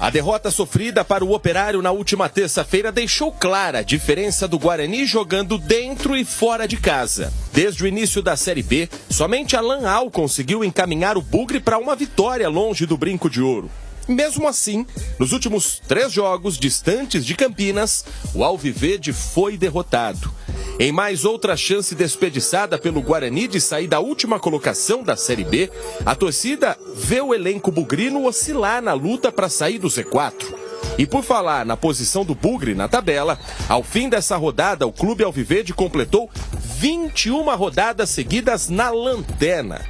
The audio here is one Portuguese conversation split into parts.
A derrota sofrida para o Operário na última terça-feira deixou clara a diferença do Guarani jogando dentro e fora de casa. Desde o início da Série B, somente Alan Al conseguiu encaminhar o Bugre para uma vitória longe do Brinco de Ouro. Mesmo assim, nos últimos 3 jogos distantes de Campinas, o Alviverde foi derrotado. Em mais outra chance desperdiçada pelo Guarani de sair da última colocação da Série B, a torcida vê o elenco bugrino oscilar na luta para sair do Z4. E por falar na posição do Bugre na tabela, ao fim dessa rodada, o Clube Alviverde completou 21 rodadas seguidas na lanterna.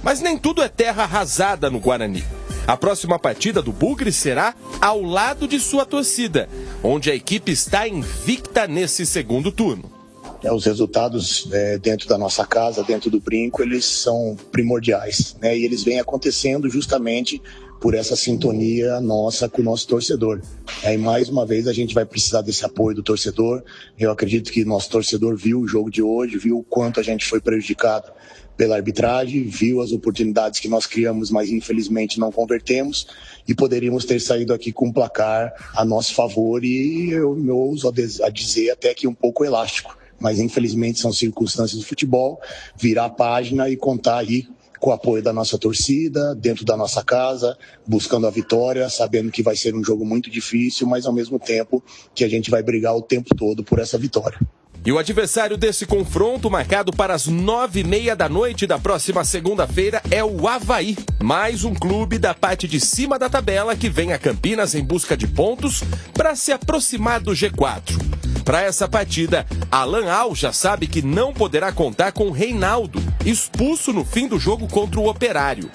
Mas nem tudo é terra arrasada no Guarani. A próxima partida do Bugre será ao lado de sua torcida, onde a equipe está invicta nesse segundo turno. Os resultados dentro da nossa casa, dentro do Brinco, eles são primordiais, né? E eles vêm acontecendo justamente por essa sintonia nossa com o nosso torcedor. E mais uma vez a gente vai precisar desse apoio do torcedor. Eu acredito que nosso torcedor viu o jogo de hoje, viu o quanto a gente foi prejudicado pela arbitragem, viu as oportunidades que nós criamos, mas infelizmente não convertemos, e poderíamos ter saído aqui com um placar a nosso favor e eu me ouso a dizer até que um pouco elástico. Mas infelizmente são circunstâncias do futebol, virar a página e contar aí com o apoio da nossa torcida, dentro da nossa casa, buscando a vitória, sabendo que vai ser um jogo muito difícil, mas ao mesmo tempo que a gente vai brigar o tempo todo por essa vitória. E o adversário desse confronto, marcado para as 9h30 da noite da próxima segunda-feira, é o Avaí. Mais um clube da parte de cima da tabela que vem a Campinas em busca de pontos para se aproximar do G4. Para essa partida, Alan Al já sabe que não poderá contar com Reinaldo, expulso no fim do jogo contra o Operário.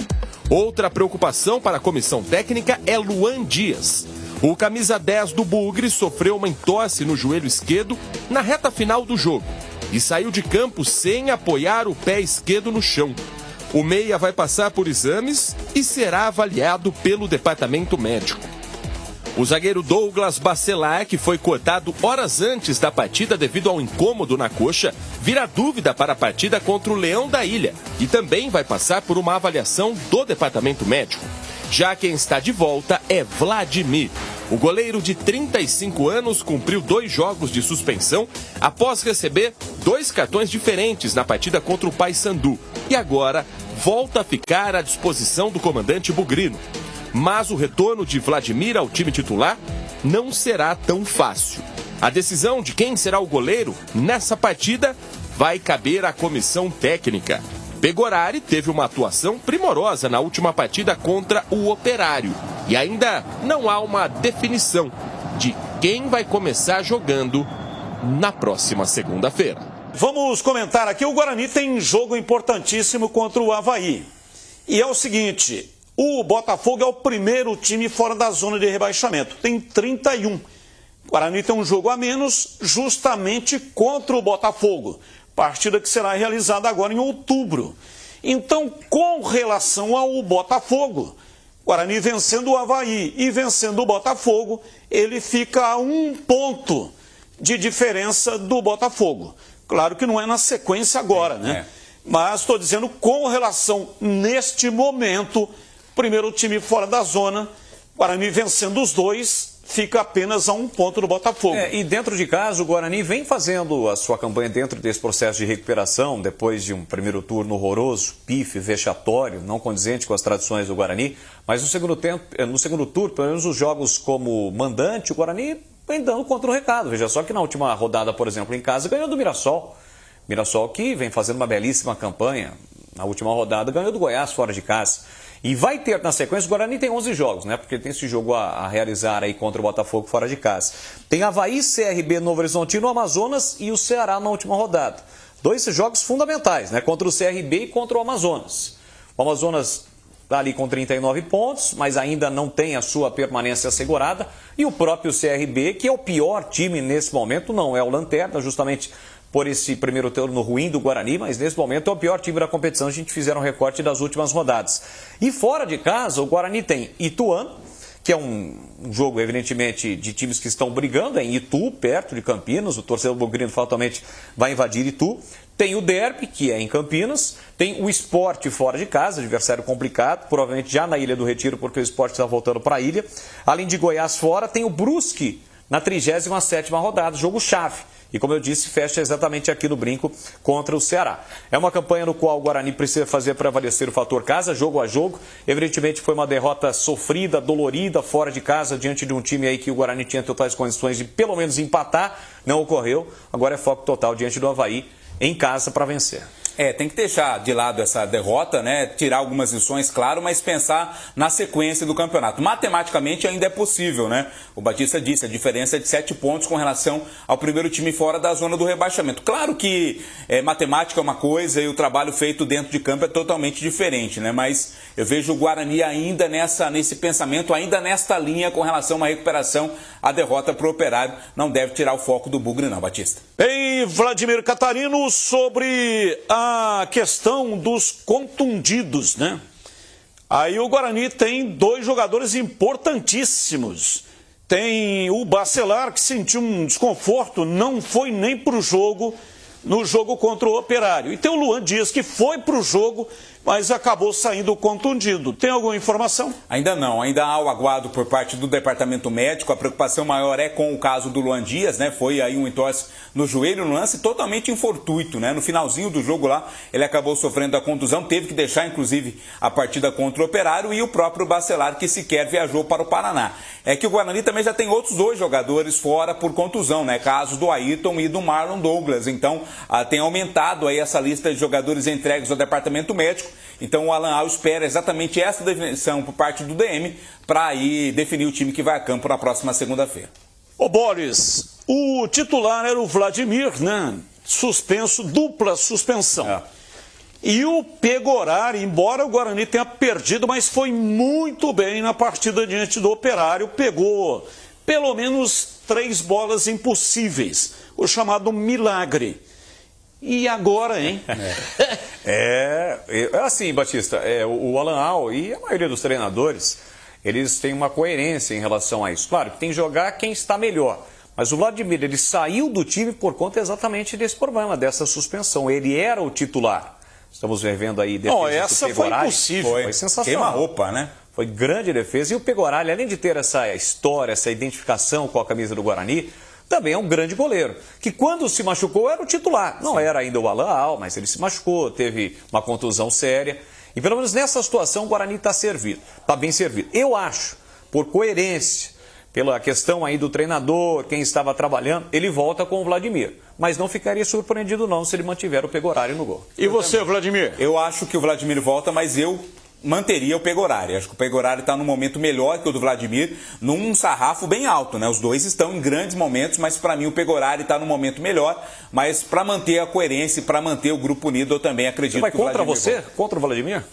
Outra preocupação para a comissão técnica é Luan Dias. O camisa 10 do Bugre sofreu uma entorse no joelho esquerdo na reta final do jogo e saiu de campo sem apoiar o pé esquerdo no chão. O meia vai passar por exames e será avaliado pelo departamento médico. O zagueiro Douglas Bacelar, que foi cortado horas antes da partida devido ao incômodo na coxa, vira dúvida para a partida contra o Leão da Ilha e também vai passar por uma avaliação do departamento médico. Já quem está de volta é Vladimir. O goleiro de 35 anos cumpriu 2 jogos de suspensão após receber 2 cartões diferentes na partida contra o Paysandu e agora volta a ficar à disposição do comandante bugrino. Mas o retorno de Vladimir ao time titular não será tão fácil. A decisão de quem será o goleiro nessa partida vai caber à comissão técnica. Pegorari teve uma atuação primorosa na última partida contra o Operário. E ainda não há uma definição de quem vai começar jogando na próxima segunda-feira. Vamos comentar aqui, o Guarani tem jogo importantíssimo contra o Avaí. E é o seguinte, o Botafogo é o primeiro time fora da zona de rebaixamento, tem 31. O Guarani tem um jogo a menos justamente contra o Botafogo. Partida que será realizada agora em outubro. Então, com relação ao Botafogo, Guarani vencendo o Avaí e vencendo o Botafogo, ele fica a 1 ponto de diferença do Botafogo. Claro que não é na sequência agora, né? Mas estou dizendo com relação, neste momento, primeiro time fora da zona, Guarani vencendo os 2, fica apenas a 1 ponto do Botafogo. E dentro de casa, o Guarani vem fazendo a sua campanha dentro desse processo de recuperação, depois de um primeiro turno horroroso, pífio, vexatório, não condizente com as tradições do Guarani, mas no segundo turno, pelo menos os jogos como mandante, o Guarani vem dando contra o recado. Veja só que na última rodada, por exemplo, em casa, ganhou do Mirassol. Mirassol que vem fazendo uma belíssima campanha, na última rodada ganhou do Goiás fora de casa. E vai ter na sequência, o Guarani tem 11 jogos, né? Porque tem esse jogo a realizar aí contra o Botafogo fora de casa. Tem Avaí, CRB, Novo Horizontino, Amazonas e o Ceará na última rodada. 2 jogos fundamentais, né? Contra o CRB e contra o Amazonas. O Amazonas está ali com 39 pontos, mas ainda não tem a sua permanência assegurada. E o próprio CRB, que é o pior time nesse momento, não é o Lanterna, justamente por esse primeiro turno ruim do Guarani, mas nesse momento é o pior time da competição. A gente fizer um recorte das últimas rodadas. E fora de casa, o Guarani tem Ituano, que é um jogo, evidentemente, de times que estão brigando, é em Itu, perto de Campinas, o torcedor bugrino fatalmente vai invadir Itu. Tem o derby, que é em Campinas, tem o Sport fora de casa, adversário complicado, provavelmente já na Ilha do Retiro, porque o Sport está voltando para a ilha. Além de Goiás fora, tem o Brusque na 37ª rodada, jogo-chave. E como eu disse, fecha exatamente aqui no Brinco contra o Ceará. É uma campanha no qual o Guarani precisa fazer prevalecer o fator casa, jogo a jogo. Evidentemente foi uma derrota sofrida, dolorida, fora de casa, diante de um time aí que o Guarani tinha totais condições de pelo menos empatar. Não ocorreu. Agora é foco total diante do Avaí em casa para vencer. Tem que deixar de lado essa derrota, né? Tirar algumas lições, claro, mas pensar na sequência do campeonato. Matematicamente ainda é possível, né? O Batista disse, a diferença é de 7 pontos com relação ao primeiro time fora da zona do rebaixamento. Claro que matemática é uma coisa e o trabalho feito dentro de campo é totalmente diferente, né? Mas eu vejo o Guarani ainda nesse pensamento, ainda nesta linha com relação a uma recuperação. A derrota para o Operário não deve tirar o foco do Bugre, não, Batista. Em Vladimir Catarino, sobre a questão dos contundidos, né? Aí o Guarani tem 2 jogadores importantíssimos. Tem o Bacelar, que sentiu um desconforto, não foi nem para o jogo, no jogo contra o Operário. E tem o Luan Dias, que foi para o jogo, mas acabou saindo contundido. Tem alguma informação? Ainda não, ainda há o aguardo por parte do departamento médico. A preocupação maior é com o caso do Luan Dias, né? Foi aí um entorse no joelho, um lance totalmente infortuito, né? No finalzinho do jogo lá, ele acabou sofrendo a contusão, teve que deixar inclusive a partida contra o Operário, e o próprio Bacelar, que sequer viajou para o Paraná. É que o Guarani também já tem outros 2 jogadores fora por contusão, né? Casos do Ayrton e do Marlon Douglas. Então, tem aumentado aí essa lista de jogadores entregues ao departamento médico. Então o Alan Al espera exatamente essa definição por parte do DM para aí definir o time que vai a campo na próxima segunda-feira. Ô Boris, o titular era o Vladimir, né? Suspenso, dupla suspensão. E o Pegorari, embora o Guarani tenha perdido, mas foi muito bem na partida diante do Operário, pegou pelo menos 3 bolas impossíveis, o chamado milagre. E agora, hein? Assim, Batista, o Alan Al e a maioria dos treinadores, eles têm uma coerência em relação a isso. Claro que tem que jogar quem está melhor. Mas o Vladimir, ele saiu do time por conta exatamente desse problema, dessa suspensão. Ele era o titular. Estamos vendo aí defesa. Não, essa foi impossível. Foi sensacional. Queima-roupa, né? Foi grande defesa. E o Pegorari, além de ter essa história, essa identificação com a camisa do Guarani, também é um grande goleiro, que quando se machucou era o titular. Não era ainda o Alan Al, mas ele se machucou, teve uma contusão séria. E pelo menos nessa situação o Guarani está servido, está bem servido. Eu acho, por coerência, pela questão aí do treinador, quem estava trabalhando, ele volta com o Vladimir. Mas não ficaria surpreendido não se ele mantiver o Pegorari no gol. E você, Vladimir? Eu acho que o Vladimir volta, mas eu manteria o Pegorari. Acho que o Pegorari está num momento melhor que o do Vladimir, num sarrafo bem alto, né? Os 2 estão em grandes momentos, mas para mim o Pegorari está num momento melhor. Mas para manter a coerência e para manter o grupo unido, eu também acredito que o Vladimir volta. Contra o Vladimir?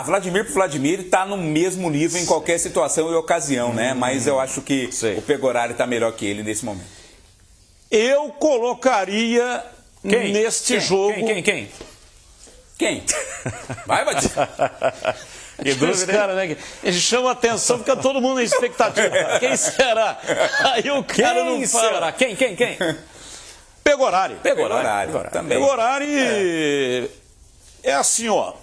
Vladimir pro Vladimir está no mesmo nível em qualquer situação e ocasião, né? Mas eu acho que o Pegorari está melhor que ele nesse momento. Eu colocaria neste jogo... Quem? Vai, Batista. Que dúvida, cara, né? Ele chama a atenção, fica todo mundo na expectativa. Quem será? Aí o cara não fala. Quem? Pegorari. Também. Pegorari é assim, ó.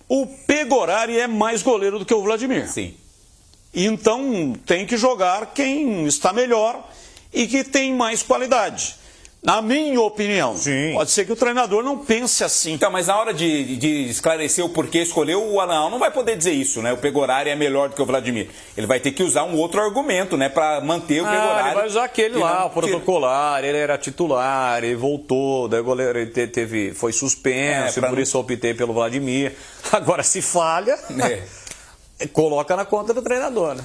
O Pegorari é mais goleiro do que o Vladimir. Sim. Então tem que jogar quem está melhor e que tem mais qualidade. Na minha opinião. Sim. Pode ser que o treinador não pense assim. Então, mas na hora de esclarecer o porquê escolheu, o Alan não vai poder dizer isso, né? O Pegorari é melhor do que o Vladimir. Ele vai ter que usar um outro argumento, né? Para manter o Pegorari. Ele vai usar aquele lá, o protocolar. Ele era titular, ele voltou, daí o goleiro ele foi suspenso, e por isso eu optei pelo Vladimir. Agora, se falha, coloca na conta do treinador, né?